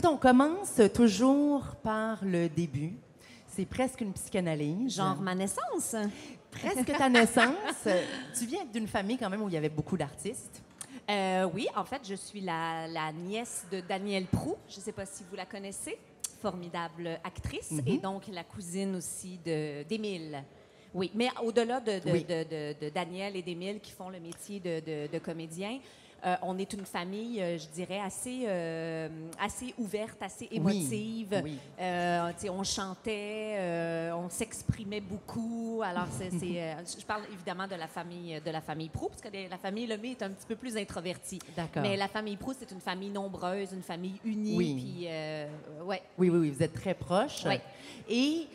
Écoute, on commence toujours par le début. C'est presque une psychanalyse. Genre ma naissance. Presque ta naissance. Tu viens d'une famille quand même où il y avait beaucoup d'artistes. Oui, en fait, je suis la nièce de Danielle Prou. Je ne sais pas si vous la connaissez. Formidable actrice. Et donc la cousine aussi d'Émile. Oui, mais au-delà de Danielle et d'Émile qui font le métier de comédien, on est une famille, je dirais, assez ouverte, assez émotive. Oui. On chantait, on s'exprimait beaucoup. Alors, je parle évidemment de la famille Prou, parce que la famille Lemay est un petit peu plus introvertie. D'accord. Mais la famille Prou, c'est une famille nombreuse, une famille unie. Oui. Puis, ouais. Oui, vous êtes très proches. Oui. Et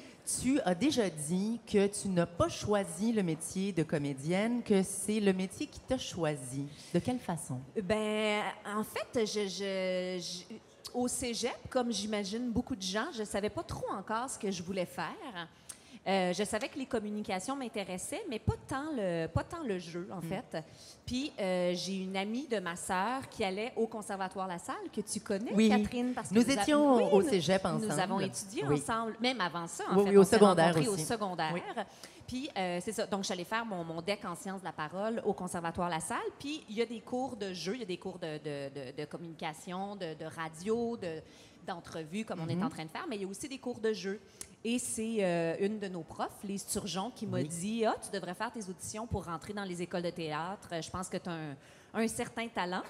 tu as déjà dit que tu n'as pas choisi le métier de comédienne, que c'est le métier qui t'a choisi. De quelle façon? Ben, en fait, au cégep, comme j'imagine beaucoup de gens, je savais pas trop encore ce que je voulais faire. Je savais que les communications m'intéressaient, mais pas tant le jeu, en fait. Puis, j'ai une amie de ma sœur qui allait au Conservatoire La Salle, que tu connais, Oui. Catherine. Parce que Nous étions au cégep ensemble. Nous avons étudié ensemble, même avant ça, en Oui, fait. oui, au On s'est secondaire rencontrés aussi. au secondaire. Oui. Puis, c'est ça. Donc, j'allais faire mon DEC en sciences de la parole au Conservatoire La Salle. Puis, il y a des cours de jeu, il y a des cours de communication, de radio, d'entrevue, comme on est en train de faire, mais il y a aussi des cours de jeu. Et c'est une de nos profs, Lise Turgeon, qui m'a dit « Ah, tu devrais faire tes auditions pour rentrer dans les écoles de théâtre. Je pense que tu as un certain talent. »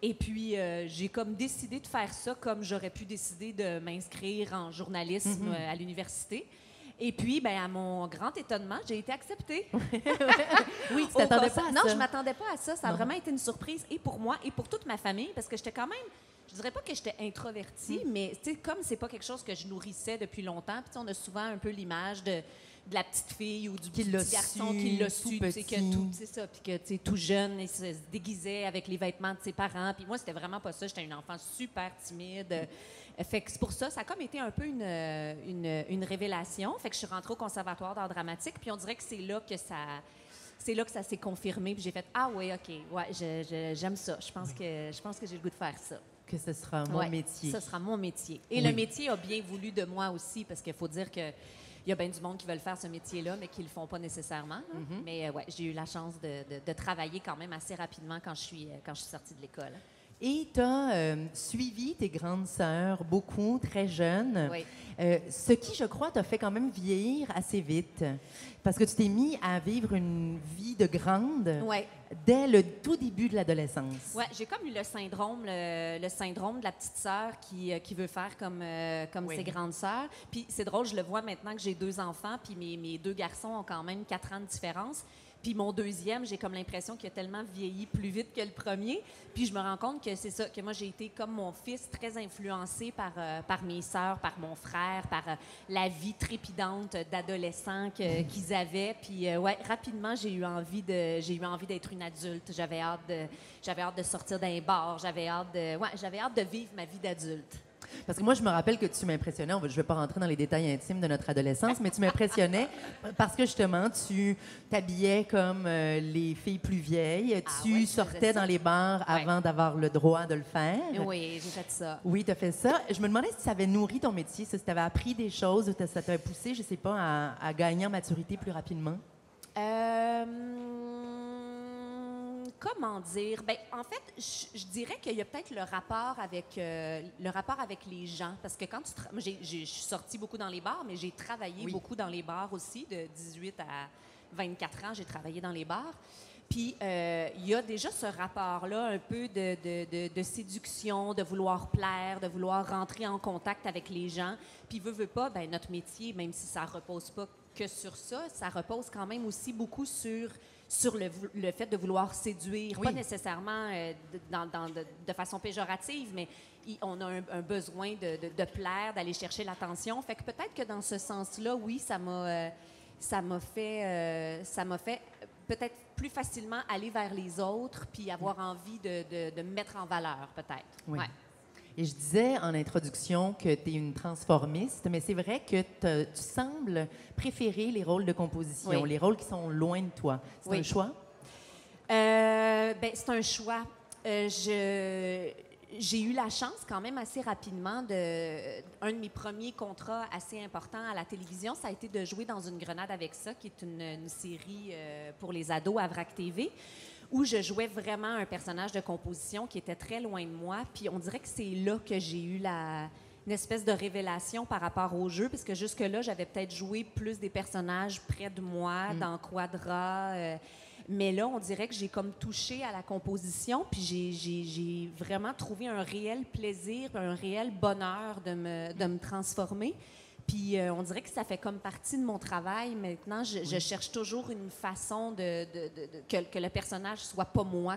Et puis, j'ai comme décidé de faire ça comme j'aurais pu décider de m'inscrire en journalisme à l'université. Et puis, ben, à mon grand étonnement, j'ai été acceptée. Oui, tu t'attendais pas à ça. Non, je m'attendais pas à ça. Ça a vraiment été une surprise, et pour moi, et pour toute ma famille, parce que j'étais quand même... Je dirais pas que j'étais introvertie, mais comme c'est pas quelque chose que je nourrissais depuis longtemps, puis on a souvent un peu l'image de la petite fille ou du petit garçon qui l'a su, c'est ça, puis que tout jeune, il se déguisait avec les vêtements de ses parents. Puis moi, c'était vraiment pas ça. J'étais une enfant super timide. Fait que c'est pour ça, ça a comme été un peu une révélation. Fait que je suis rentrée au Conservatoire d'art dramatique, puis on dirait que c'est là que ça s'est confirmé. Puis j'ai fait ah oui, ok, ouais, j'aime ça. Je pense que j'ai le goût de faire ça. Que ce sera mon métier. Ce sera mon métier. Et le métier a bien voulu de moi aussi, parce qu'il faut dire que il y a bien du monde qui veulent faire ce métier-là, mais qui ne le font pas nécessairement. Mais ouais, j'ai eu la chance de travailler quand même assez rapidement quand je suis sortie de l'école. Et tu as suivi tes grandes sœurs beaucoup, très jeunes, ce qui, je crois, t'a fait quand même vieillir assez vite. Parce que tu t'es mis à vivre une vie de grande dès le tout début de l'adolescence. Oui, j'ai comme eu le syndrome de la petite sœur qui veut faire comme ses grandes sœurs. Puis c'est drôle, je le vois maintenant que j'ai 2 enfants, puis mes 2 garçons ont quand même 4 ans de différence. Puis mon deuxième, j'ai comme l'impression qu'il a tellement vieilli plus vite que le premier. Puis je me rends compte que c'est ça, que moi, j'ai été comme mon fils, très influencée par mes sœurs, par mon frère, par la vie trépidante d'adolescents qu'ils avaient. Puis rapidement, j'ai eu envie d'être une adulte. J'avais hâte de sortir d'un bar. J'avais hâte de vivre ma vie d'adulte. Parce que moi, je me rappelle que tu m'impressionnais. Je ne vais pas rentrer dans les détails intimes de notre adolescence, mais tu m'impressionnais parce que, justement, tu t'habillais comme les filles plus vieilles. Tu sortais dans les bars avant d'avoir le droit de le faire. Oui, j'ai fait ça. Oui, tu as fait ça. Je me demandais si ça avait nourri ton métier, si tu avais appris des choses, ou ça t'avait poussé, je ne sais pas, à gagner en maturité plus rapidement. Comment dire? Ben, en fait, je dirais qu'il y a peut-être le rapport avec les gens. Parce que quand moi, je suis sortie beaucoup dans les bars, mais j'ai travaillé beaucoup dans les bars aussi. De 18 à 24 ans, j'ai travaillé dans les bars. Puis, il y a déjà ce rapport-là, un peu de séduction, de vouloir plaire, de vouloir rentrer en contact avec les gens. Puis, veut pas, ben, notre métier, même si ça repose pas que sur ça, ça repose quand même aussi beaucoup sur le fait de vouloir séduire, pas nécessairement de façon péjorative, mais on a un besoin de plaire, d'aller chercher l'attention. Fait que peut-être que dans ce sens-là, oui, ça m'a fait peut-être plus facilement aller vers les autres puis avoir envie de me mettre en valeur, peut-être. Oui. Ouais. Et je disais en introduction que tu es une transformiste, mais c'est vrai que tu sembles préférer les rôles de composition, les rôles qui sont loin de toi. C'est un choix? Ben, c'est un choix. j'ai eu la chance quand même assez rapidement un de mes premiers contrats assez importants à la télévision, ça a été de jouer dans Une grenade avec ça, qui est une série pour les ados à VRAC TV, où je jouais vraiment un personnage de composition qui était très loin de moi. Puis on dirait que c'est là que j'ai eu une espèce de révélation par rapport au jeu, parce que jusque-là, j'avais peut-être joué plus des personnages près de moi, dans Quadra. Mais là, on dirait que j'ai comme touché à la composition, puis j'ai vraiment trouvé un réel plaisir, un réel bonheur de me transformer. Puis on dirait que ça fait comme partie de mon travail. Maintenant, je cherche toujours une façon que le personnage soit pas moi,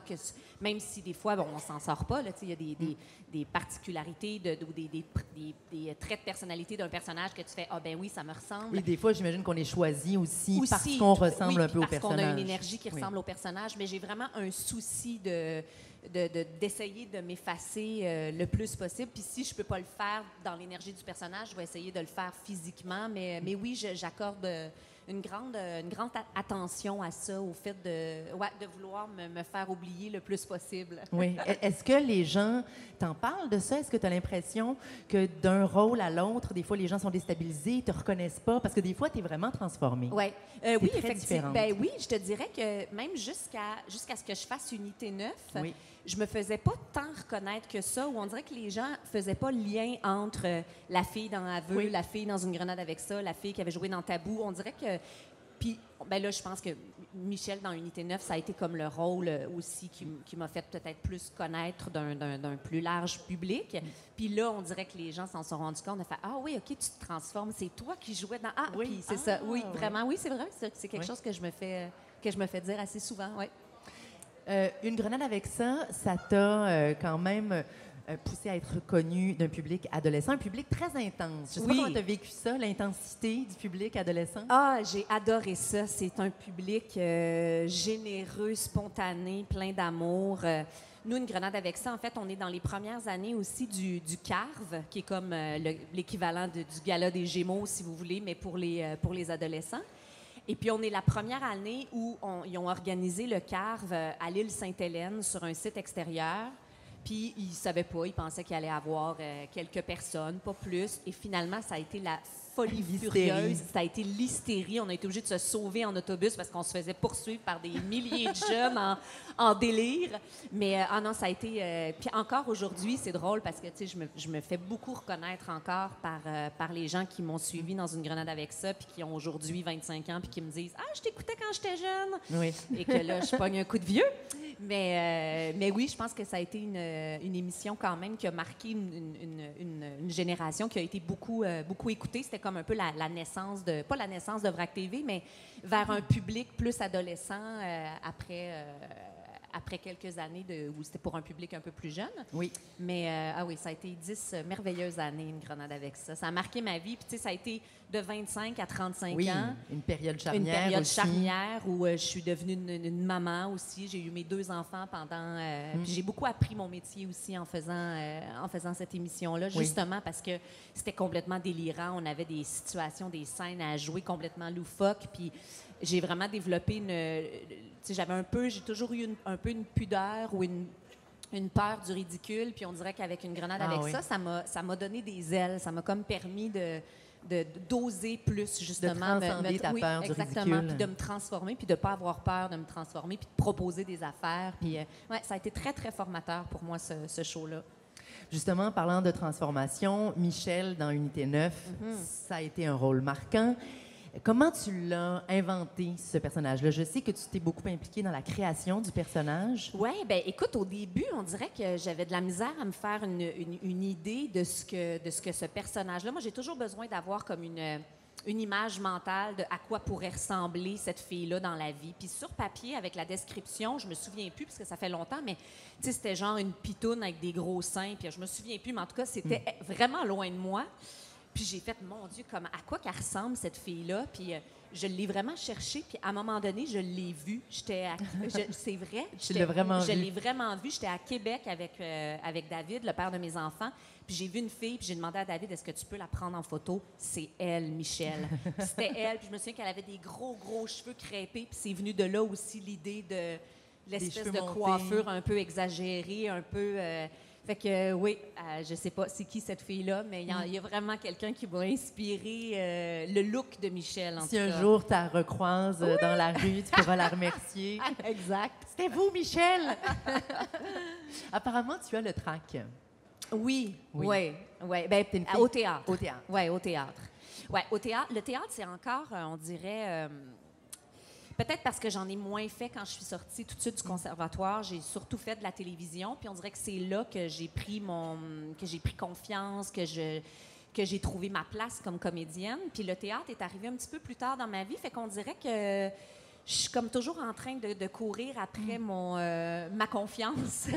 même si des fois, bon, on s'en sort pas. Il y a des particularités ou des traits de personnalité d'un personnage que tu fais « Ah ben oui, ça me ressemble ». Et des fois, j'imagine qu'on est choisi aussi parce qu'on ressemble un peu au personnage. Parce qu'on a une énergie qui ressemble au personnage. Mais j'ai vraiment un souci d'essayer de m'effacer le plus possible. Puis si je peux pas le faire dans l'énergie du personnage, je vais essayer de le faire physiquement. Mais oui, j'accorde une grande attention à ça, au fait de vouloir me faire oublier le plus possible. Oui. Est-ce que les gens t'en parlent de ça? Est-ce que tu as l'impression que d'un rôle à l'autre, des fois, les gens sont déstabilisés, ne te reconnaissent pas? Parce que des fois, tu es vraiment transformée. Oui, oui, effectivement. Ben oui, je te dirais que même jusqu'à ce que je fasse Unité 9, oui. Je me faisais pas tant reconnaître que ça, où on dirait que les gens faisaient pas le lien entre la fille dans Aveu, oui. la fille dans Une grenade avec ça, la fille qui avait joué dans Tabou. On dirait que... Puis, ben là, je pense que Michel, dans Unité 9, ça a été comme le rôle aussi qui m'a fait peut-être plus connaître d'un plus large public. Puis là, on dirait que les gens s'en sont rendus compte. On a fait « Ah oui, OK, tu te transformes. C'est toi qui jouais dans... » Ah, oui, puis c'est ça. Oui, vraiment. Oui, c'est vrai. C'est quelque chose que je me fais dire assez souvent, oui. Une grenade avec ça, ça t'a quand même poussé à être reconnue d'un public adolescent, un public très intense. Je sais pas comment tu as vécu ça, l'intensité du public adolescent. Ah, j'ai adoré ça. C'est un public généreux, spontané, plein d'amour. Nous, Une grenade avec ça, en fait, on est dans les premières années aussi du CARV, qui est comme l'équivalent du Gala des Gémeaux, si vous voulez, mais pour les adolescents. Et puis, on est la première année où ils ont organisé le CARV à l'île Sainte-Hélène sur un site extérieur. Puis, ils ne savaient pas, ils pensaient qu'il allait y avoir quelques personnes, pas plus. Et finalement, ça a été la folie furieuse. Ça a été l'hystérie. On a été obligé de se sauver en autobus parce qu'on se faisait poursuivre par des milliers de jeunes en délire. Mais non, ça a été... puis encore aujourd'hui, c'est drôle parce que, tu sais, je me fais beaucoup reconnaître encore par les gens qui m'ont suivi dans Une grenade avec ça puis qui ont aujourd'hui 25 ans puis qui me disent « Ah, je t'écoutais quand j'étais jeune! » Oui. Et que là, je pogne un coup de vieux. Mais oui, je pense que ça a été une émission quand même qui a marqué une génération qui a été beaucoup écoutée. C'était comme un peu la naissance pas la naissance de VRAC TV, mais vers un public plus adolescent après quelques années où c'était pour un public un peu plus jeune. Oui. Mais oui, ça a été 10 merveilleuses années, Une grenade avec ça. Ça a marqué ma vie. Puis, tu sais, ça a été de 25 à 35 ans. Une période charnière. Une période aussi. charnière où je suis devenue une maman aussi. J'ai eu mes 2 enfants pendant... Puis j'ai beaucoup appris mon métier aussi en faisant cette émission-là, justement parce que c'était complètement délirant. On avait des situations, des scènes à jouer complètement loufoques. Puis j'ai vraiment développé j'ai toujours eu un peu une pudeur ou une peur du ridicule, puis on dirait qu'avec Une grenade ça m'a donné des ailes, ça m'a comme permis d'oser plus, justement. De transcender ta peur du exactement, ridicule. puis de me transformer, puis de ne pas avoir peur de me transformer, puis de proposer des affaires. Puis ça a été très, très formateur pour moi, ce show-là. Justement, parlant de transformation, Michel, dans Unité 9, ça a été un rôle marquant. Comment tu l'as inventé, ce personnage-là? Je sais que tu t'es beaucoup impliquée dans la création du personnage. Oui, bien, écoute, au début, on dirait que j'avais de la misère à me faire une idée de ce que ce personnage-là... Moi, j'ai toujours besoin d'avoir comme une image mentale de à quoi pourrait ressembler cette fille-là dans la vie. Puis sur papier, avec la description, je me souviens plus, parce que ça fait longtemps, mais tu sais, c'était genre une pitoune avec des gros seins, puis je me souviens plus, mais en tout cas, c'était vraiment loin de moi. Puis j'ai fait, mon Dieu, à quoi qu'elle ressemble, cette fille-là? Puis je l'ai vraiment cherchée, puis à un moment donné, je l'ai vue. C'est vrai. Je l'ai vraiment vue. Je l'ai vraiment vue. J'étais à Québec avec David, le père de mes enfants. Puis j'ai vu une fille, puis j'ai demandé à David, est-ce que tu peux la prendre en photo? C'est elle, Michel. C'était elle. Puis je me souviens qu'elle avait des gros, gros cheveux crêpés. Puis c'est venu de là aussi l'idée de l'espèce de coiffure un peu exagérée, un peu... Fait que oui, je sais pas c'est qui cette fille-là, mais il y a vraiment quelqu'un qui m'a inspiré le look de Michel, en tout Si cas. un jour tu la recroises dans la rue, tu pourras la remercier. Exact. C'était vous, Michel! Apparemment, tu as le trac. Oui. Ben, T'es une fille au théâtre. Au théâtre. Oui, au théâtre. Ouais, au théâtre. Le théâtre, c'est encore, on dirait... peut-être parce que j'en ai moins fait quand je suis sortie tout de suite du conservatoire. J'ai surtout fait de la télévision. Puis on dirait que c'est là que j'ai pris confiance, que j'ai trouvé ma place comme comédienne. Puis le théâtre est arrivé un petit peu plus tard dans ma vie. Fait qu'on dirait que je suis comme toujours en train de courir après ma confiance.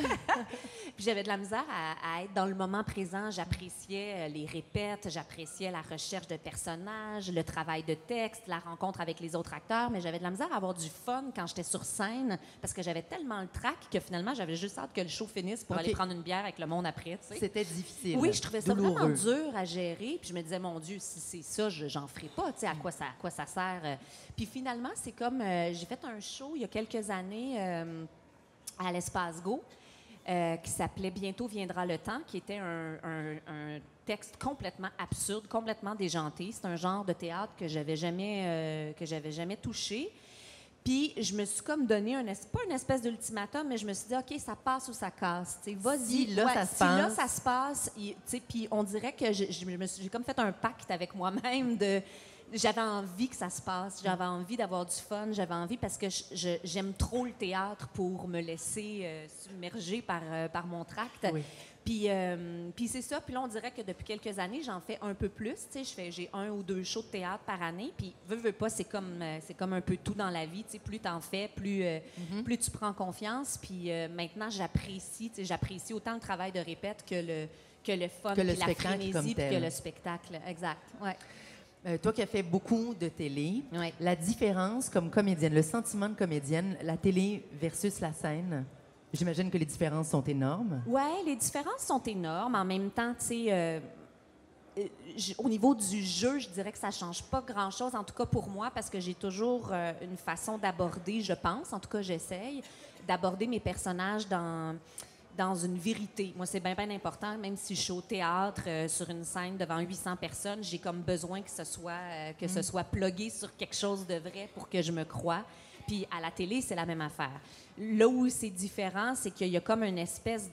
Puis j'avais de la misère à être dans le moment présent. J'appréciais les répètes, j'appréciais la recherche de personnages, le travail de texte, la rencontre avec les autres acteurs, mais j'avais de la misère à avoir du fun quand j'étais sur scène parce que j'avais tellement le trac que finalement, j'avais juste hâte que le show finisse pour aller prendre une bière avec le monde après. Tu sais. C'était difficile. Oui, je trouvais ça douloureux. vraiment dur à gérer. Puis je me disais, mon Dieu, si c'est ça, j'en ferai pas. Tu sais, à quoi ça sert? Puis finalement, c'est comme... j'ai fait un show il y a quelques années à l'Espace Go qui s'appelait « Bientôt viendra le temps », qui était un texte complètement absurde, complètement déjanté. C'est un genre de théâtre que j'avais jamais touché. Puis je me suis comme donné pas une espèce d'ultimatum, mais je me suis dit, OK, ça passe ou ça casse. T'sais, vas-y. Si là, ça se passe. Puis on dirait que j'ai comme fait un pacte avec moi-même de... J'avais envie que ça se passe, j'avais envie d'avoir du fun, j'avais envie parce que j'aime trop le théâtre pour me laisser submerger par mon tract. Oui. Puis c'est ça. Puis là, on dirait que depuis quelques années, j'en fais un peu plus. J'ai 1 ou 2 shows de théâtre par année. Puis veux pas, c'est comme un peu tout dans la vie. Plus t'en fais, plus tu prends confiance. Puis maintenant, j'apprécie autant le travail de répète que le fun, que le puis la spectacle comme frénésie, puis tel. que le spectacle. Exact. Ouais. Toi qui as fait beaucoup de télé, Ouais. la différence comme comédienne, le sentiment de comédienne, la télé versus la scène, j'imagine que les différences sont énormes. Oui, les différences sont énormes. En même temps, tu sais, au niveau du jeu, je dirais que ça change pas grand-chose, en tout cas pour moi, parce que j'ai toujours une façon d'aborder, je pense, en tout cas j'essaye, d'aborder mes personnages dans une vérité. Moi, c'est bien important, même si je suis au théâtre, sur une scène devant 800 personnes, j'ai comme besoin que ce soit plugué sur quelque chose de vrai pour que je me croie. Puis à la télé, c'est la même affaire. Là où c'est différent, c'est qu'il y a comme une espèce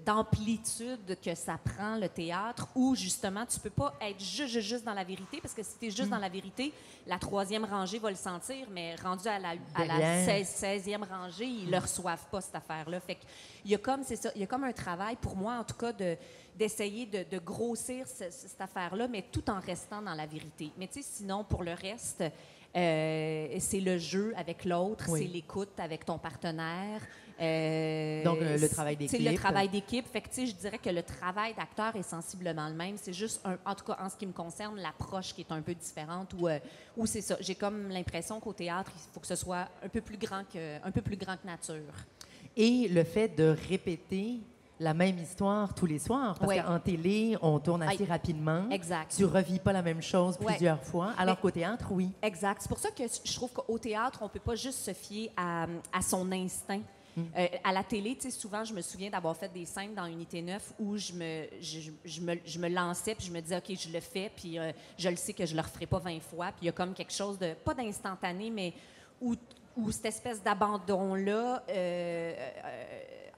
d'amplitude que ça prend, le théâtre, où justement, tu peux pas être juste dans la vérité, parce que si tu es juste dans la vérité, la 3e rangée va le sentir, mais rendu à la 16e rangée, ils ne le reçoivent pas, cette affaire-là. Fait qu'il y a comme, c'est ça, il y a comme un travail, pour moi, en tout cas, d'essayer de grossir cette affaire-là, mais tout en restant dans la vérité. Mais tu sais, sinon, pour le reste... c'est le jeu avec l'autre, oui. c'est l'écoute avec ton partenaire. Donc, le travail d'équipe. C'est le travail d'équipe. Fait que, tu sais, je dirais que le travail d'acteur est sensiblement le même. C'est juste, en tout cas, en ce qui me concerne, l'approche qui est un peu différente. Ou c'est ça. J'ai comme l'impression qu'au théâtre, il faut que ce soit un peu plus grand que nature. Et le fait de répéter la même histoire tous les soirs, parce qu'en télé, on tourne assez rapidement. Exact. Tu revis pas la même chose plusieurs fois, alors qu'au théâtre, oui. Exact. C'est pour ça que je trouve qu'au théâtre, on peut pas juste se fier à son instinct. À la télé, tu sais, souvent, je me souviens d'avoir fait des scènes dans Unité 9 où je me lançais, puis je me disais, OK, je le fais, puis je le sais que je le referai pas 20 fois. Puis il y a comme quelque chose de, pas d'instantané, mais où cette espèce d'abandon-là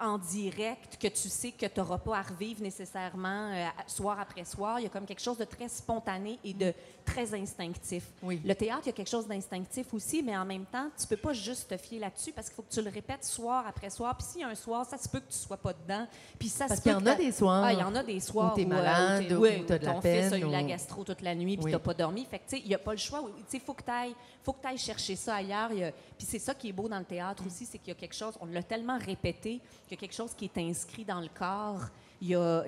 en direct, que tu sais que tu n'auras pas à revivre nécessairement soir après soir. Il y a comme quelque chose de très spontané et de très instinctif. Oui. Le théâtre, il y a quelque chose d'instinctif aussi, mais en même temps, tu peux pas juste te fier là-dessus parce qu'il faut que tu le répètes soir après soir. Puis s'il y a un soir, ça se peut que tu sois pas dedans. Puis ça parce se peut qu'il y en a des soirs. Il y en a des soirs où tu es malade, où tu as de la ton peine. Fils a eu la gastro toute la nuit, puis Oui. tu n'as pas dormi. Fait que, tu sais, il n'y a pas le choix. Tu sais, il faut que tu ailles chercher ça ailleurs. Puis c'est ça qui est beau dans le théâtre aussi, c'est qu'il y a quelque chose, on l'a tellement répété, qu'il y a quelque chose qui est inscrit dans le corps.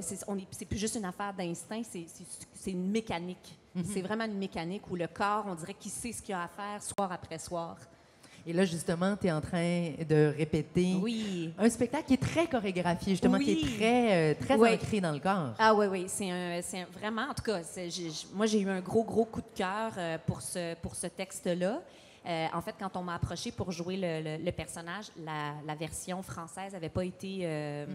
C'est plus juste une affaire d'instinct, c'est une mécanique. C'est vraiment une mécanique où le corps, on dirait qu'il sait ce qu'il a à faire soir après soir. Et là, justement, tu es en train de répéter un spectacle qui est très chorégraphié, justement, qui est très ancré dans le corps. Ah oui. C'est vraiment, en tout cas, moi, j'ai eu un gros coup de cœur pour ce texte-là. En fait, quand on m'a approché pour jouer le personnage, la version française n'avait pas été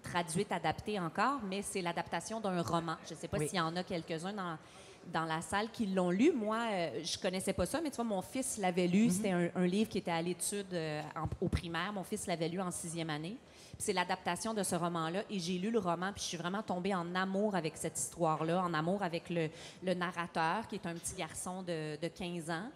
traduite, adaptée encore, mais c'est l'adaptation d'un roman. Je ne sais pas s'il y en a quelques-uns dans la salle qui l'ont lu. Moi, je connaissais pas ça, mais tu vois, mon fils l'avait lu. C'était un livre qui était à l'étude au primaire. Mon fils l'avait lu en 6e année. Puis c'est l'adaptation de ce roman-là. Et j'ai lu le roman, puis je suis vraiment tombée en amour avec cette histoire-là, en amour avec le narrateur, qui est un petit garçon de 15 ans.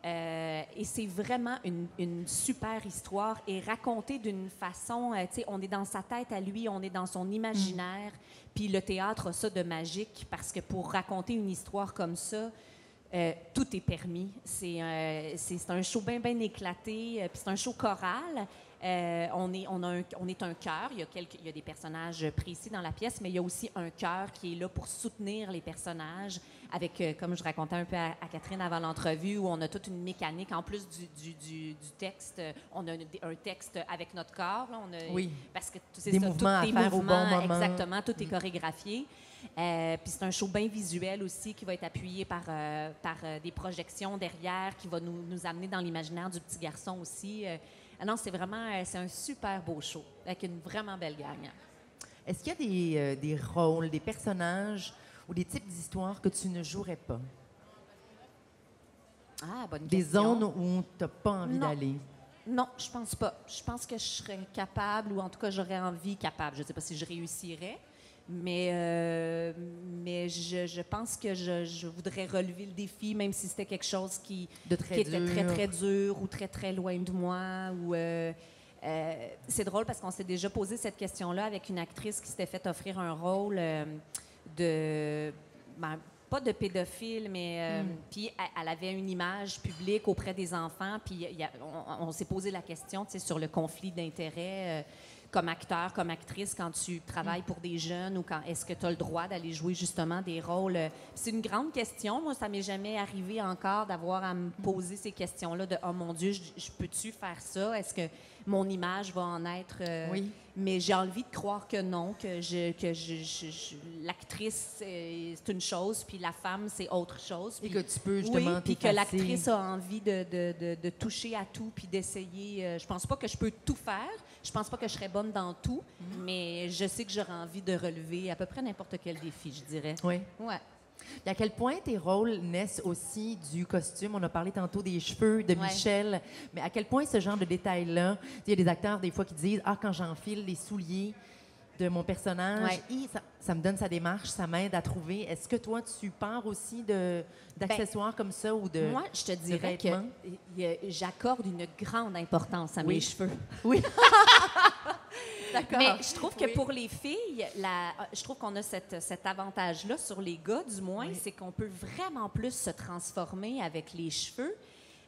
Et c'est vraiment une super histoire et racontée d'une façon, tu sais, on est dans sa tête à lui, on est dans son imaginaire, puis le théâtre a ça de magique parce que pour raconter une histoire comme ça, tout est permis. C'est un show bien éclaté, puis c'est un show choral. On est un chœur. Il y a des personnages précis dans la pièce, mais il y a aussi un chœur qui est là pour soutenir les personnages avec, comme je racontais un peu à Catherine avant l'entrevue, où on a toute une mécanique. En plus du texte, on a un texte avec notre corps. Là, parce que c'est des mouvements à faire au bon moment. Exactement, tout est chorégraphié. Puis c'est un show bien visuel aussi qui va être appuyé par des projections derrière, qui va nous amener dans l'imaginaire du petit garçon aussi. Non, c'est un super beau show, avec une vraiment belle gang. Est-ce qu'il y a des rôles, des personnages ou des types d'histoires que tu ne jouerais pas? Ah, bonne question. Des zones où tu n'as pas envie d'aller? Non, je pense pas. Je pense que je serais capable, ou en tout cas, j'aurais envie capable. Je ne sais pas si je réussirais, mais je pense que je voudrais relever le défi, même si c'était quelque chose qui était très, très dur ou très, très loin de moi. C'est drôle parce qu'on s'est déjà posé cette question-là avec une actrice qui s'était fait offrir un rôle pas de pédophile, mais puis elle avait une image publique auprès des enfants, puis on s'est posé la question, tu sais, sur le conflit d'intérêts comme acteur, comme actrice, quand tu travailles pour des jeunes, ou quand est-ce que tu as le droit d'aller jouer justement des rôles. C'est une grande question. Moi, ça m'est jamais arrivé encore d'avoir à me poser ces questions-là de « Oh mon Dieu, je peux-tu faire ça? Est-ce que mon image va en être... Oui. Mais j'ai envie de croire que non, que l'actrice, c'est une chose, puis la femme, c'est autre chose. Et que tu peux justement puis que l'actrice a envie de toucher à tout, puis d'essayer. Je pense pas que je peux tout faire. Je pense pas que je serais bonne dans tout, mais je sais que j'aurais envie de relever à peu près n'importe quel défi, je dirais. Oui. Ouais. Et à quel point tes rôles naissent aussi du costume? On a parlé tantôt des cheveux de Michel, mais à quel point ce genre de détails-là, il y a des acteurs des fois qui disent « Ah, quand j'enfile les souliers de mon personnage, ça me donne sa démarche, ça m'aide à trouver. » Est-ce que toi, tu pars aussi d'accessoires comme ça ou de moi, je te dirais que j'accorde une grande importance à mes cheveux. Oui. D'accord. Mais je trouve que pour les filles, je trouve qu'on a cet avantage-là sur les gars, du moins, c'est qu'on peut vraiment plus se transformer avec les cheveux.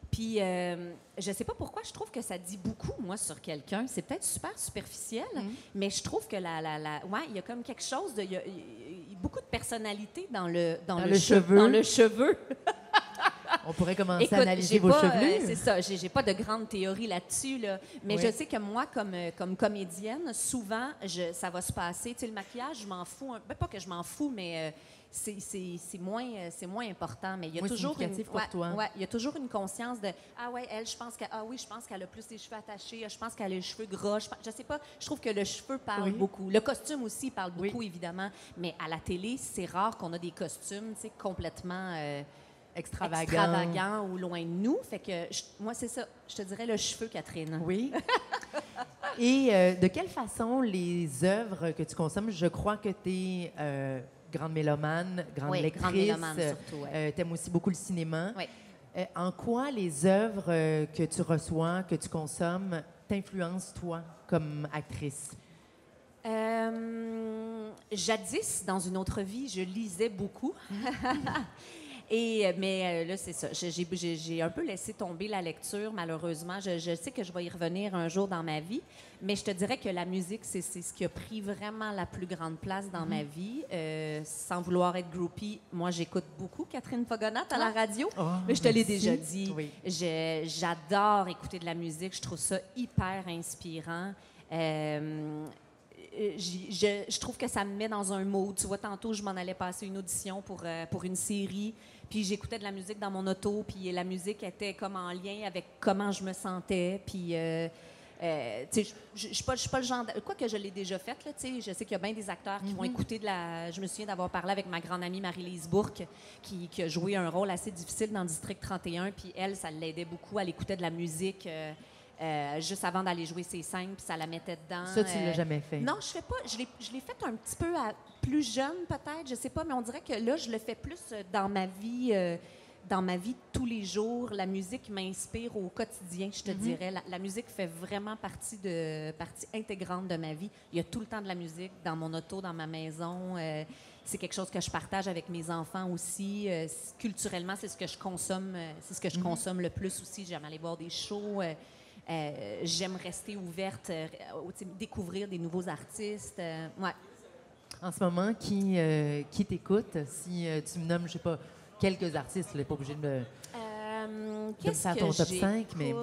Puis, je sais pas pourquoi, je trouve que ça dit beaucoup, moi, sur quelqu'un. C'est peut-être super superficiel, mais je trouve que il y a comme quelque chose il y a beaucoup de personnalité dans le cheveu. Dans le cheveu. On pourrait commencer à analyser vos chevelures. C'est ça. J'ai pas de grande théorie là-dessus, là. Mais je sais que moi, comme comédienne, souvent, ça va se passer. Tu sais, le maquillage, je m'en fous. Pas que je m'en fous, mais c'est moins important. Mais il y a toujours il y a toujours une conscience de elle, je pense qu'elle a plus les cheveux attachés. Je pense qu'elle a les cheveux gras. Je sais pas. Je trouve que le cheveu parle beaucoup. Le costume aussi parle beaucoup, évidemment. Mais à la télé, c'est rare qu'on a des costumes, tu sais, complètement extravagant ou loin de nous. Fait que moi, c'est ça. Je te dirais le cheveu, Catherine. Oui. Et de quelle façon les œuvres que tu consommes, je crois que tu es grande mélomane, grande lectrice. Grande mélomane surtout, t'aimes aussi beaucoup le cinéma. Oui. En quoi les œuvres que tu reçois, que tu consommes, t'influencent, toi, comme actrice? Jadis, dans une autre vie, je lisais beaucoup. Mais là, c'est ça. J'ai un peu laissé tomber la lecture, malheureusement. Je sais que je vais y revenir un jour dans ma vie, mais je te dirais que la musique, c'est ce qui a pris vraiment la plus grande place dans ma vie. Sans vouloir être groupie, moi, j'écoute beaucoup Catherine Fogonat à la radio. Mais je te l'ai déjà dit. Oui. J'adore écouter de la musique. Je trouve ça hyper inspirant. je trouve que ça me met dans un mode. Tu vois, tantôt, je m'en allais passer une audition pour une série, puis j'écoutais de la musique dans mon auto, puis la musique était comme en lien avec comment je me sentais, puis... tu sais, je suis pas le genre... Quoi que je l'ai déjà fait, là, tu sais, je sais qu'il y a bien des acteurs qui vont écouter de la... Je me souviens d'avoir parlé avec ma grande amie Marie-Lise Bourque, qui a joué un rôle assez difficile dans District 31, puis elle, ça l'aidait beaucoup. Elle écoutait de la musique juste avant d'aller jouer ses scènes, puis ça la mettait dedans. Ça, tu l'as jamais fait? Non, je fais pas. Je l'ai fait un petit peu plus jeune, peut-être, je sais pas, mais on dirait que là, je le fais plus dans ma vie... dans ma vie de tous les jours, la musique m'inspire au quotidien, je te dirais. La musique fait vraiment partie intégrante de ma vie. Il y a tout le temps de la musique dans mon auto, dans ma maison. C'est quelque chose que je partage avec mes enfants aussi. Culturellement, c'est ce que je consomme. C'est ce que je consomme le plus aussi. J'aime aller voir des shows. J'aime rester ouverte, découvrir des nouveaux artistes. Ouais. En ce moment, qui t'écoute? Si tu me nommes, je sais pas, quelques artistes, tu n'es pas obligé de me faire ton top 5, mais...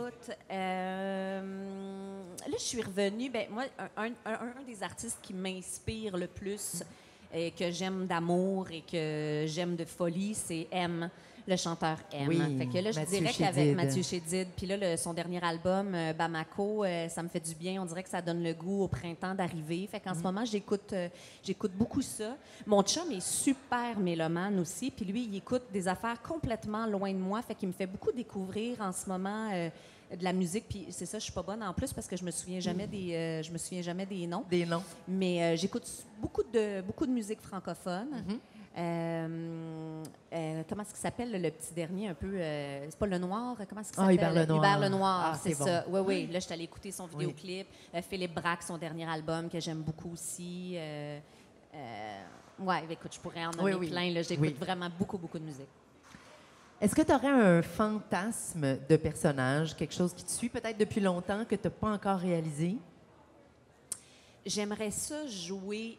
Là, je suis revenue. Ben, moi, un des artistes qui m'inspire le plus et que j'aime d'amour et que j'aime de folie, c'est M, le chanteur M. Oui, fait que là, je dirais qu'avec Mathieu Chédid, puis là, son dernier album, Bamako, ça me fait du bien. On dirait que ça donne le goût au printemps d'arriver. Fait qu'en ce moment, j'écoute beaucoup ça. Mon chum est super mélomane aussi, puis lui, il écoute des affaires complètement loin de moi. Fait qu'il me fait beaucoup découvrir en ce moment de la musique. Puis c'est ça, je suis pas bonne en plus parce que je me souviens jamais des noms. Des noms. Mais j'écoute beaucoup de musique francophone. Comment est-ce qu'il s'appelle le petit dernier un peu c'est pas Le Noir, comment est-ce qu'il s'appelle? Hubert Lenoir. Hubert Lenoir, Ah, c'est bon. ça. Oui. Là, je suis allée écouter son vidéoclip. Philippe Braque, son dernier album que j'aime beaucoup aussi. Écoute, je pourrais en nommer plein. Là, j'écoute vraiment beaucoup de musique. Est-ce que tu aurais un fantasme de personnage, quelque chose qui te suit peut-être depuis longtemps que tu n'as pas encore réalisé? J'aimerais ça jouer...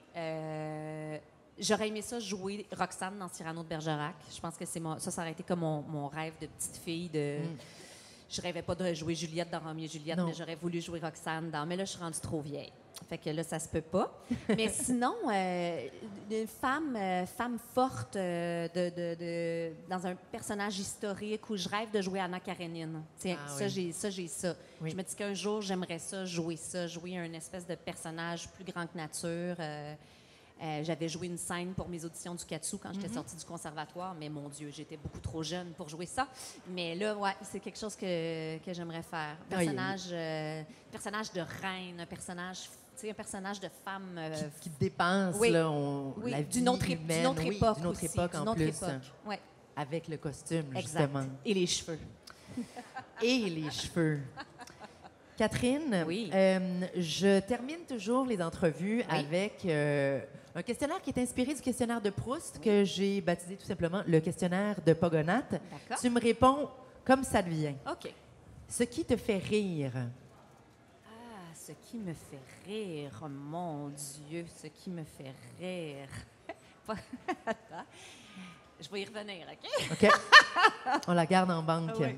J'aurais aimé ça jouer Roxane dans Cyrano de Bergerac. Je pense que ça aurait été comme mon rêve de petite fille. Je rêvais pas de jouer Juliette dans Roméo et Juliette, mais j'aurais voulu jouer Roxane dans... Mais là, je suis rendue trop vieille. Fait que là, ça se peut pas. Mais sinon, une femme forte dans un personnage historique où je rêve de jouer Anna Karenine. J'ai ça. Oui. Je me dis qu'un jour, j'aimerais jouer un espèce de personnage plus grand que nature. J'avais joué une scène pour mes auditions du Katsu quand j'étais sortie du conservatoire, mais mon Dieu, j'étais beaucoup trop jeune pour jouer ça. Mais là, c'est quelque chose que j'aimerais faire. Personnage de reine, un personnage de femme... qui dépense la vie d'une autre époque en plus. Ouais. Avec le costume, exact. Justement. Et les cheveux. Et les cheveux. Catherine, je termine toujours les entrevues avec un questionnaire qui est inspiré du questionnaire de Proust que j'ai baptisé tout simplement le questionnaire de Pogonat. D'accord. Tu me réponds comme ça te vient. OK. Ce qui te fait rire. Ah, ce qui me fait rire, oh mon Dieu, ce qui me fait rire. Attends, je vais y revenir, OK? OK. On la garde en banque. Oui.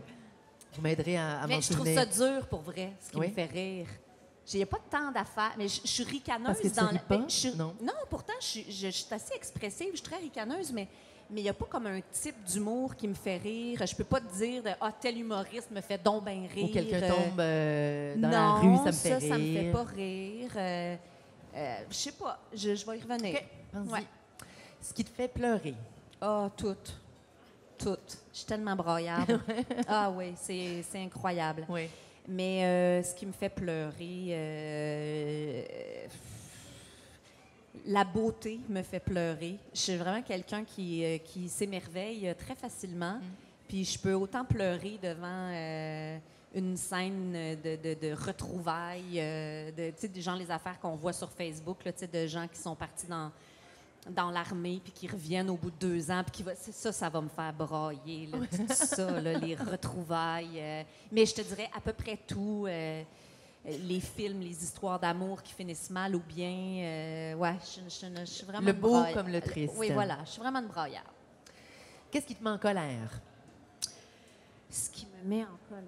Vous m'aiderez à m'en souvenir. Mais je trouve ça dur, pour vrai, ce qui me fait rire. Il n'y a pas tant d'affaires, mais je suis ricaneuse. Parce que tu ris pas? Non, pourtant, je suis assez expressive, je suis très ricaneuse, mais il n'y a pas comme un type d'humour qui me fait rire. Je peux pas te dire tel humoriste me fait donc bien rire. Ou quelqu'un tombe dans la rue, ça me fait rire. Non, ça me fait pas rire. Je sais pas, je vais y revenir. OK, pense-y. Ce qui te fait pleurer. Ah, tout. Je suis tellement broyable. Ah oui, c'est incroyable. Oui. Mais ce qui me fait pleurer, la beauté me fait pleurer. Je suis vraiment quelqu'un qui s'émerveille très facilement. Puis je peux autant pleurer devant une scène de retrouvailles, des gens, les affaires qu'on voit sur Facebook, là, de gens qui sont partis dans l'armée, puis qui reviennent au bout de 2 ans, puis ça va me faire brailler, là, tout ça, là, les retrouvailles. Mais je te dirais à peu près tout, les films, les histoires d'amour qui finissent mal ou bien, je suis vraiment le beau comme le triste. Oui, voilà, je suis vraiment une braillard. Qu'est-ce qui te met en colère? Ce qui me met en colère...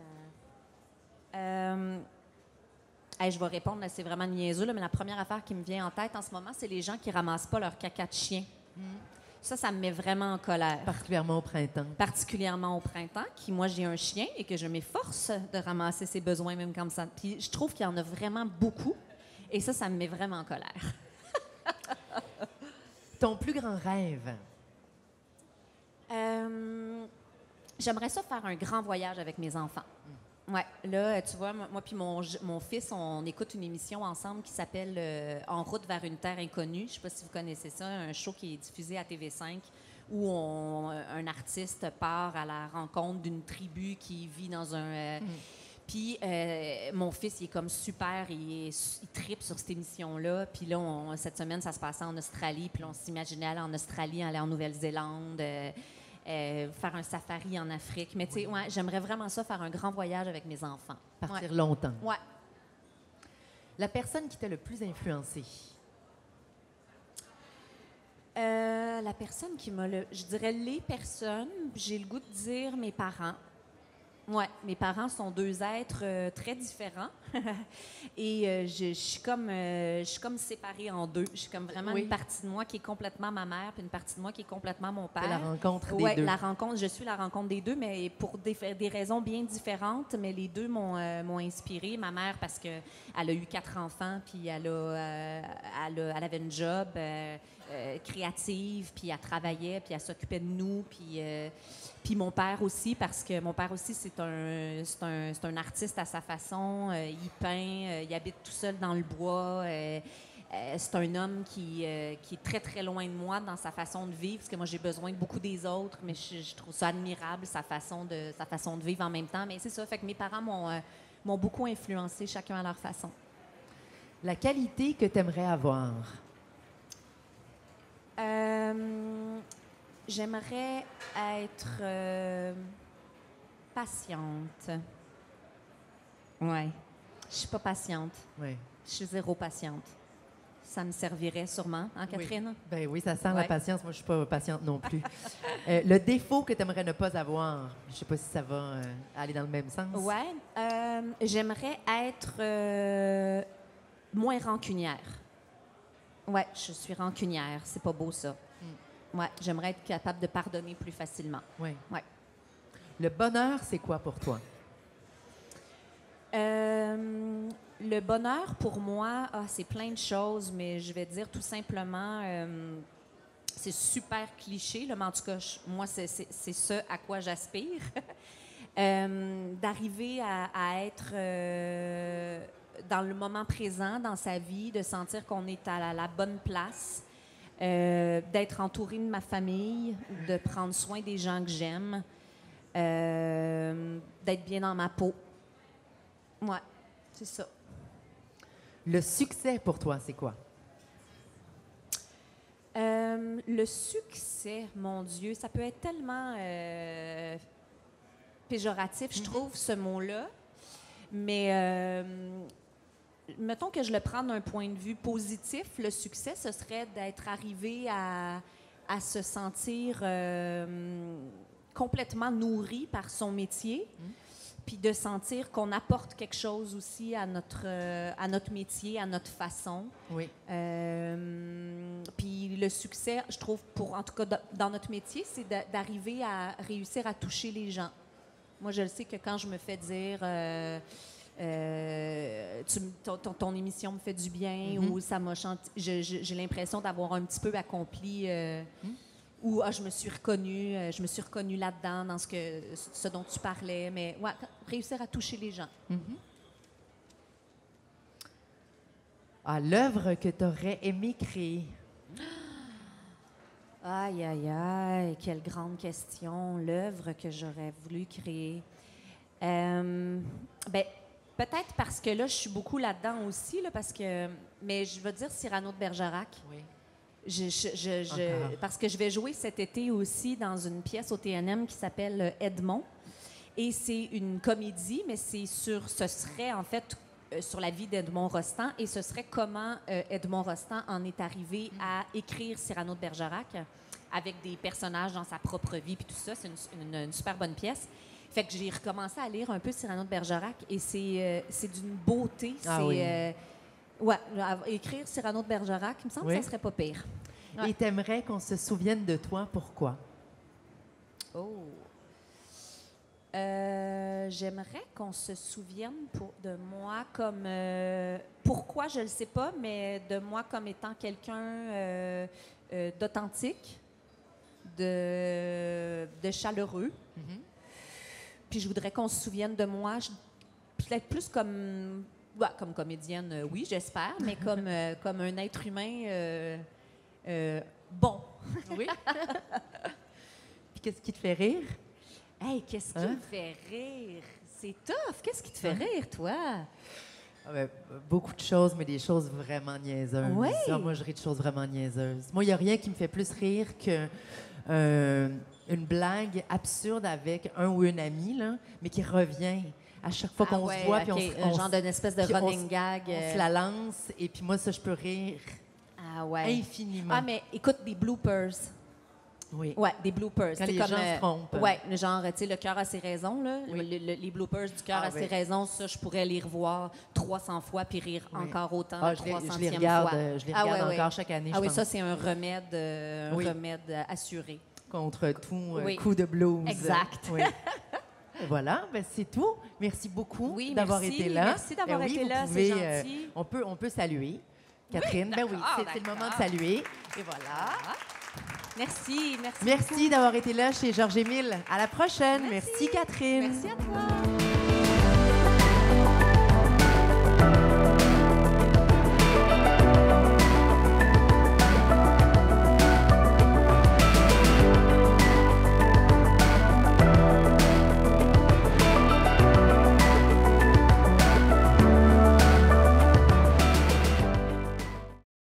Hey, je vais répondre, là, c'est vraiment niaiseux, là, mais la première affaire qui me vient en tête en ce moment, c'est les gens qui ramassent pas leur caca de chien. Ça me met vraiment en colère. Particulièrement au printemps. Particulièrement au printemps, moi, j'ai un chien et que je m'efforce de ramasser ses besoins, même comme ça. Puis je trouve qu'il y en a vraiment beaucoup et ça me met vraiment en colère. Ton plus grand rêve? J'aimerais ça faire un grand voyage avec mes enfants. Ouais, là, tu vois, moi puis mon fils, on écoute une émission ensemble qui s'appelle En route vers une terre inconnue. Je ne sais pas si vous connaissez ça, un show qui est diffusé à TV5 où un artiste part à la rencontre d'une tribu qui vit dans un... Puis mon fils, il est comme super, il trippe sur cette émission-là. Puis là, cette semaine, ça se passait en Australie. Puis là, on s'imaginait aller en Australie, aller en Nouvelle-Zélande... faire un safari en Afrique. Mais tu sais, ouais, j'aimerais vraiment ça, faire un grand voyage avec mes enfants. Partir longtemps. Ouais. La personne qui t'a le plus influencé? La personne qui m'a je dirais les personnes, j'ai le goût de dire mes parents. Oui, mes parents sont deux êtres très différents et je suis comme séparée en deux. Je suis comme vraiment une partie de moi qui est complètement ma mère puis une partie de moi qui est complètement mon père. C'est la rencontre des deux. Je suis la rencontre des deux, mais pour des raisons bien différentes, mais les deux m'ont inspirée. Ma mère parce qu'elle a eu 4 enfants puis elle avait une job créative, puis elle travaillait, puis elle s'occupait de nous, puis mon père aussi, parce que mon père aussi, c'est un artiste à sa façon. Il peint, il habite tout seul dans le bois. C'est un homme qui est très, très loin de moi dans sa façon de vivre, parce que moi, j'ai besoin de beaucoup des autres, mais je trouve ça admirable, sa façon de vivre en même temps. Mais c'est ça, fait que mes parents m'ont beaucoup influencé, chacun à leur façon. La qualité que tu aimerais avoir? J'aimerais être patiente. Ouais. Je suis pas patiente. Oui. Je suis zéro patiente. Ça me servirait sûrement, hein, Catherine? Oui. Ben oui, ça sent la patience. Moi, je suis pas patiente non plus. Le défaut que tu aimerais ne pas avoir, je sais pas si ça va aller dans le même sens. Ouais. J'aimerais être moins rancunière. Ouais, je suis rancunière. C'est pas beau, ça. Ouais, j'aimerais être capable de pardonner plus facilement. Oui. Ouais. Le bonheur, c'est quoi pour toi? Le bonheur, pour moi, c'est plein de choses, mais je vais dire tout simplement, c'est super cliché, là, mais en tout cas, moi, c'est ce à quoi j'aspire. D'arriver à être dans le moment présent, dans sa vie, de sentir qu'on est à la bonne place, d'être entourée de ma famille, de prendre soin des gens que j'aime, d'être bien dans ma peau. Ouais, c'est ça. Le succès pour toi, c'est quoi? Le succès, mon Dieu, ça peut être tellement péjoratif, je trouve, ce mot-là. Mais mettons que je le prends d'un point de vue positif, le succès, ce serait d'être arrivé à se sentir complètement nourri par son métier, puis de sentir qu'on apporte quelque chose aussi à notre métier, à notre façon. Oui. Puis le succès, je trouve, en tout cas dans notre métier, c'est d'arriver à réussir à toucher les gens. Moi, je le sais que quand je me fais dire ton émission me fait du bien ou ça m'a chanté, j'ai l'impression d'avoir un petit peu accompli ou je me suis reconnue là-dedans dans ce dont tu parlais, mais ouais, réussir à toucher les gens. L'œuvre que tu aurais aimé créer? Aïe, aïe, aïe, quelle grande question. L'œuvre que j'aurais voulu créer. Peut-être parce que là, je suis beaucoup là-dedans aussi, là, mais je veux dire Cyrano de Bergerac. Oui. Parce que je vais jouer cet été aussi dans une pièce au TNM qui s'appelle Edmond. Et c'est une comédie, mais ce serait en fait sur la vie d'Edmond Rostand et ce serait comment Edmond Rostand en est arrivé à écrire Cyrano de Bergerac avec des personnages dans sa propre vie puis tout ça. C'est une super bonne pièce. Fait que j'ai recommencé à lire un peu Cyrano de Bergerac et c'est d'une beauté. Ah oui. Ouais, écrire Cyrano de Bergerac, il me semble que ça serait pas pire. Ouais. Et t'aimerais qu'on se souvienne de toi, pourquoi? Oh. J'aimerais qu'on se souvienne de moi comme... pourquoi, je ne le sais pas, mais de moi comme étant quelqu'un d'authentique, de chaleureux. Mm-hmm. Puis je voudrais qu'on se souvienne de moi, peut-être plus comme comédienne, oui, j'espère, mais comme un être humain bon. Oui. Puis qu'est-ce qui te fait rire? Hey, qu'est-ce qui me fait rire? C'est tough. Qu'est-ce qui te fait rire, toi? Beaucoup de choses, mais des choses vraiment niaiseuses. Oui. Moi, je ris de choses vraiment niaiseuses. Moi, il n'y a rien qui me fait plus rire que une blague absurde avec un ou une amie, là, mais qui revient à chaque fois qu'on se voit. Okay. Puis un genre d'une espèce de running gag. On se la lance, et puis moi, ça, je peux rire infiniment. Ah, mais écoute, des bloopers. Oui. Ouais, des bloopers. Quand les gens se trompent. Ouais, genre, tu sais, le cœur a ses raisons, là. Oui. Les bloopers du cœur a ses raisons, ça, je pourrais les revoir 300 fois puis rire encore autant la 300e je les regarde encore chaque année, je pense. Ça, c'est un remède, remède assuré. Contre tout coup de blues. Exact. Oui. Voilà, c'est tout. Merci beaucoup d'avoir été là. Merci d'avoir été là, c'est gentil. On peut saluer. Catherine, c'est le moment de saluer. Et voilà. Merci. Merci d'avoir été là chez Georges Émile. À la prochaine. Merci Catherine. Merci à toi.